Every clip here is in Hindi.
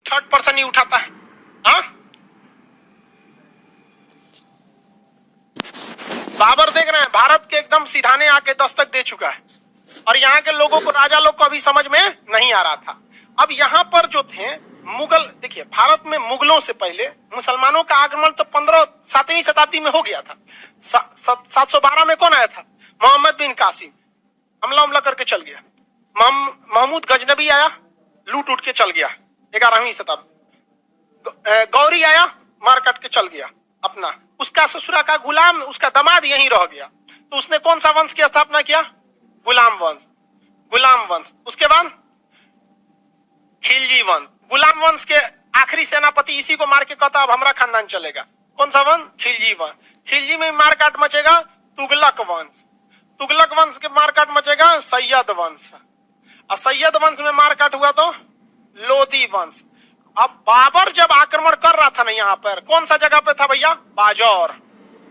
थर्ड पर्सन ही उठाता है। हाँ, बाबर देख रहे हैं भारत के एकदम सीधाने आके दस्तक दे चुका है और यहाँ के लोगों को, राजा लोग को अभी समझ में नहीं आ रहा था। अब यहाँ पर जो थे मुगल, देखिए भारत में मुगलों से पहले मुसलमानों का आगमन तो 7वीं शताब्दी में हो गया था। 712 में कौन आया था? मोहम्मद बिन कासिम, हमला करके चल गया। महमूद गजनबी आया, लूट उठ के चल गया 11वीं शताब्दी। गौरी आया, मार काट के चल गया अपना। उसका ससुरा का गुलाम, उसका दामाद यहीं रह गया, तो उसने कौन सा वंश की स्थापना किया? गुलाम वंश। उसके बाद खिलजी वंश। गुलाम वंश के आखिरी सेनापति इसी को मार के कहता अब हमारा खानदान चलेगा। कौन सा वंश? खिलजी वंश। खिलजी में मार काट मचेगा तुगलक वंश। तुगलक वंश के मार काट मचेगा सैयद वंश। और सैयद वंश में मार काट हुआ तो लोदी वंश। अब बाबर जब आक्रमण कर रहा था ना यहाँ पर, कौन सा जगह पे था भैया? बाजौर।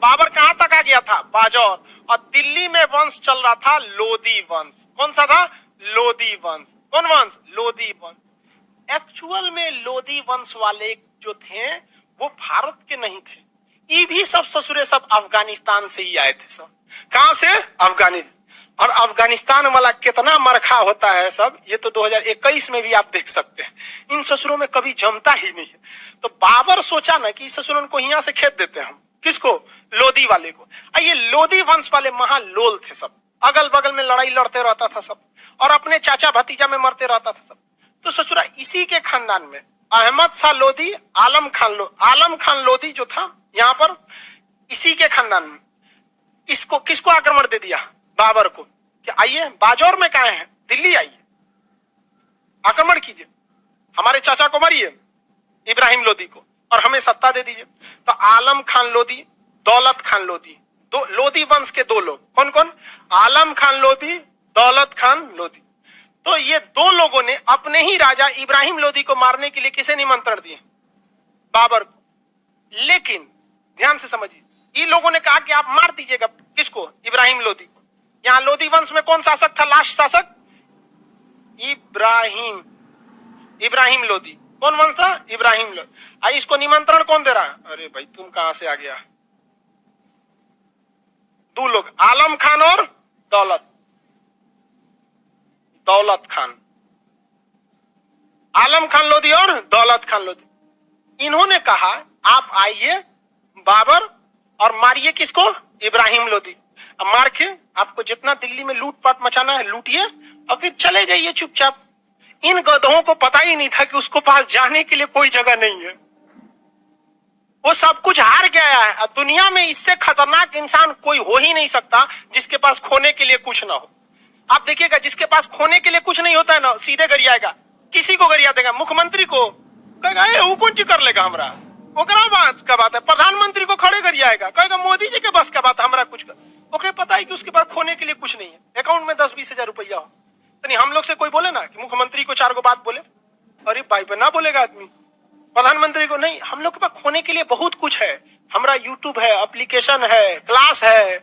बाबर कहां तक आ गया था? बाजौर। और दिल्ली में वंश चल रहा था लोदी वंश। कौन सा था? लोदी वंश। कौन वंश? लोदी वंश। एक्चुअल में लोदी वंश वाले जो थे वो भारत के नहीं थे, ये भी सब ससुरे सब अफगानिस्तान से ही आए थे। सब कहां से? अफगानिस्तान। और अफगानिस्तान वाला कितना मरखा होता है सब, ये तो 2021 में भी आप देख सकते हैं। इन ससुरों में कभी जमता ही नहीं है। तो बाबर सोचा ना कि ससुरों को यहाँ से खेत देते हैं हम। किसको? लोदी वाले को। ये लोदी वंश वाले महालोल थे सब, अगल बगल में लड़ाई लड़ते रहता था सब, और अपने चाचा भतीजा में मरते रहता था सब। तो ससुरा इसी के खानदान में अहमद शाह लोदी, आलम खान लोदी जो था यहाँ पर, इसी के खानदान में इसको किसको आक्रमण दे दिया? बाबर को, कि आइए बाजौर में कहा है, दिल्ली आइए, आक्रमण कीजिए, हमारे चाचा को मारिए इब्राहिम लोदी को, और हमें सत्ता दे दीजिए। तो आलम खान लोदी, दौलत खान लोदी, दो लोदी वंश के दो लोग, कौन कौन? आलम खान लोदी, दौलत खान लोदी। तो ये दो लोगों ने अपने ही राजा इब्राहिम लोदी को मारने के लिए किसे निमंत्रण दिए? बाबर को। लेकिन ध्यान से समझिए, इन लोगों ने कहा कि आप मार दीजिएगा किसको? इब्राहिम लोदी को। यहां लोदी वंश में कौन शासक था? लास्ट शासक इब्राहिम लोदी। कौन वंश था? इब्राहिम लोदी। इसको निमंत्रण कौन दे रहा? अरे भाई तुम कहां से आ गया? दो लोग, आलम खान और दौलत खान। आलम खान लोदी और दौलत खान लोदी। इन्होंने कहा आप आइए बाबर और मारिए किसको? इब्राहिम लोदी। अब मार के आपको जितना दिल्ली में लूटपाट मचाना है लूटिए और फिर चले जाइए चुपचाप। इन गधों को पता ही नहीं था कि उसको पास जाने के लिए कोई जगह नहीं है। वो सब कुछ हार गया है। अब दुनिया में इससे खतरनाक इंसान कोई हो ही नहीं सकता जिसके पास खोने के लिए कुछ ना हो। आप देखिएगा, जिसके पास खोने के लिए कुछ नहीं होता है ना, सीधे गरियाएगा। किसी को गरिया देगा? मुख्यमंत्री को कहेगा वो कौन चीज कर लेगा हमरा, ओकरा बात का बात है। प्रधानमंत्री को खड़े गरियाएगा, कहेगा मोदी जी के बस का बात, हमरा कुछ कर। ओके, पता है कि उसके पास खोने के लिए कुछ नहीं है, अकाउंट में 10-20 हजार रुपया हो। तो नहीं, हम लोग से कोई बोले ना कि मुख्यमंत्री को 4 बात बोले, अरे भाई पे ना बोलेगा आदमी। प्रधानमंत्री को नहीं, हम लोग के पास खोने के लिए बहुत कुछ है। हमारा यूट्यूब है, एप्लीकेशन है, क्लास है,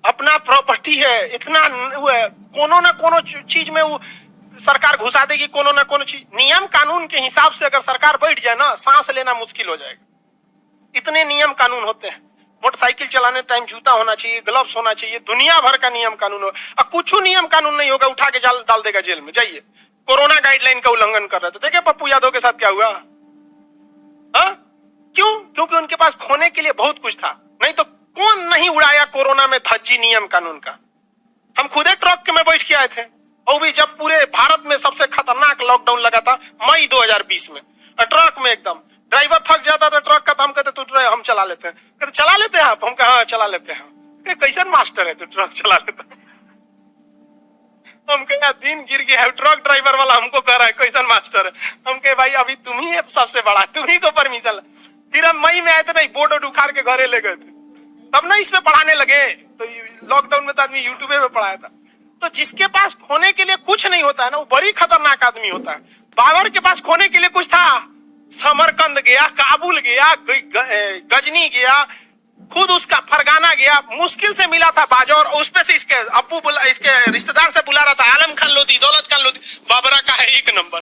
अपना प्रॉपर्टी है, इतना वो है। कोनो ना कोनो चीज में वो सरकार घुसा देगी, कोनो ना कोनो चीज। नियम कानून के हिसाब से अगर सरकार बैठ जाए ना, सांस लेना मुश्किल हो जाएगा। इतने नियम कानून होते हैं। मोटरसाइकिल चलाने टाइम जूता होना चाहिए, ग्लव्स होना चाहिए, दुनिया भर का नियम कानून हो। अब कुछ नियम कानून नहीं होगा, उठा के डाल देगा जेल में। जाइए, कोरोना गाइडलाइन का उल्लंघन कर रहे थे, देखे पप्पू यादव के साथ क्या हुआ? क्यों? क्योंकि उनके पास खोने के लिए बहुत कुछ था। नहीं तो कौन नहीं उड़ाया कोरोना में धज्जी नियम कानून का? हम खुदे ट्रक में बैठ के आए थे, और भी जब पूरे भारत में सबसे खतरनाक लॉकडाउन लगा था मई 2020 में। ट्रक में एकदम ड्राइवर थक जाता था ट्रक का, तो हम कहते तू हम चला लेते हैं। कहते चला लेते हैं आप? हम कहा हाँ चला लेते हैं। कैसे मास्टर है तू, ट्रक चला लेता है? हम कहे दिन गिर गया है, ट्रक ड्राइवर वाला हमको कह रहा है कैसन मास्टर है। हम कहे भाई अभी तुम ही है सबसे बड़ा, तुम ही को परमिशन। फिर हम मई में आए थे, नहीं बोर्ड उखाड़ के घरे ले गए थे, तब ना इसमें पढ़ाने लगे। तो लॉकडाउन में तो आदमी यूट्यूब में पढ़ाया था। तो जिसके पास खोने के लिए कुछ नहीं होता है ना, वो बड़ी खतरनाक आदमी होता है। बाबर के पास खोने के लिए कुछ था, समरकंद गया, काबुल गया, गजनी गया, खुद उसका फरगाना गया, मुश्किल से मिला था बाजौर। उसपे से इसके अब्बू इसके रिश्तेदार से बुला रहा था आलम खान लोदी, दौलत खान लोदी। बाबरा का है 1 नंबर।